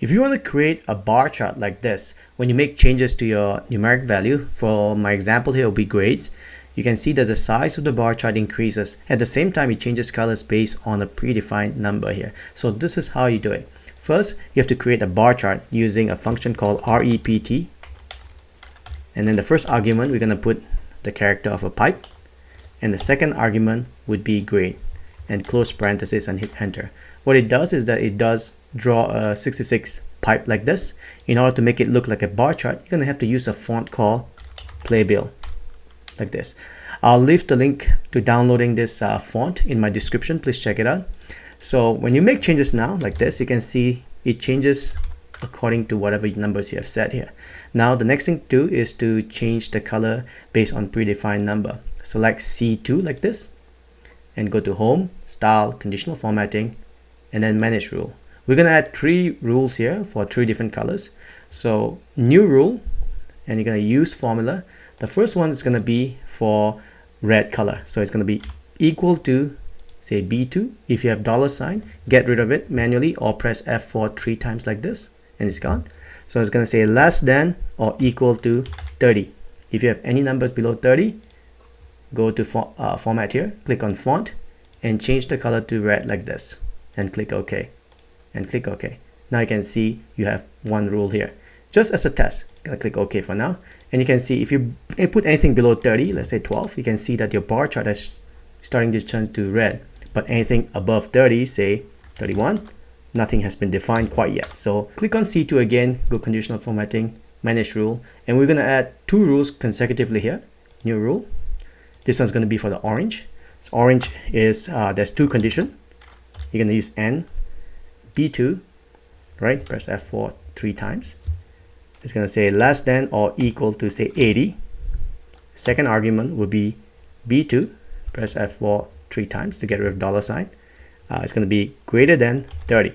If you want to create a bar chart like this, when you make changes to your numeric value, for my example here will be grades, you can see that the size of the bar chart increases. At the same time, it changes colors based on a predefined number here. So this is how you do it. First, you have to create a bar chart using a function called rept. And then the first argument, we're going to put the character of a pipe. And the second argument would be grade. And close parenthesis and hit enter. What it does is that it does draw a 66 pipe like this. In order to make it look like a bar chart, you're going to have to use a font called Paybill, like this. I'll leave the link to downloading this font in my description. Please check it out. So when you make changes now like this, you can see it changes according to whatever numbers you have set here. Now the next thing to do is to change the color based on predefined number. Select C2 like this and go to Home, Style, Conditional Formatting, and then Manage Rule. We're going to add 3 rules here for 3 different colors. So new rule, and you're going to use formula. The first one is going to be for red color. So it's going to be equal to, say, B2. If you have $, get rid of it manually or press F4 3 times like this, and it's gone. So it's going to say less than or equal to 30. If you have any numbers below 30, go to format here, click on font, and change the color to red like this, and click OK, and click OK. Now you can see you have 1 rule here. Just as a test, I'm gonna click OK for now, and you can see if you put anything below 30, let's say 12, you can see that your bar chart is starting to turn to red. But anything above 30, say 31, nothing has been defined quite yet. So click on C2 again, go Conditional Formatting, Manage Rule, and we're gonna add 2 rules consecutively here. New rule. This one's going to be for the orange. So orange is, there's 2 conditions. You're going to use N, B2, right? Press F4 3 times. It's going to say less than or equal to, say, 80. Second argument would be B2. Press F4 3 times to get rid of $. It's going to be greater than 30.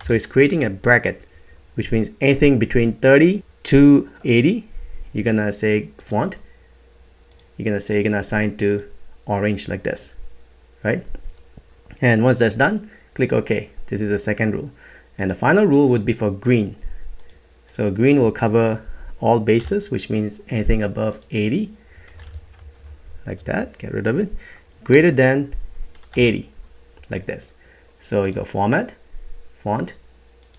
So it's creating a bracket, which means anything between 30 to 80, you're going to say font. You're going to assign to orange like this, right? And once that's done, click OK. This is the second rule. And the final rule would be for green. So green will cover all bases, which means anything above 80, like that, get rid of it, greater than 80, like this. So you go Format, Font,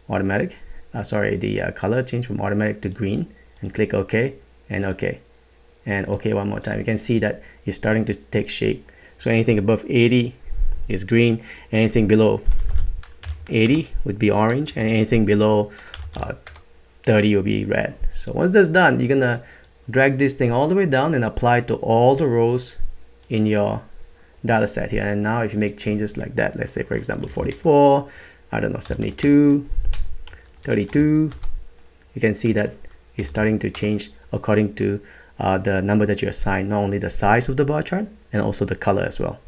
Automatic, the color change from automatic to green, and click OK, and OK. And OK one more time. You can see that it's starting to take shape. So anything above 80 is green, anything below 80 would be orange, and anything below 30 will be red. So once that's done, you're gonna drag this thing all the way down and apply it to all the rows in your data set here. And now if you make changes like that, let's say for example 44, I don't know, 72, 32, you can see that it's starting to change according to the number that you assign, not only the size of the bar chart and also the color as well.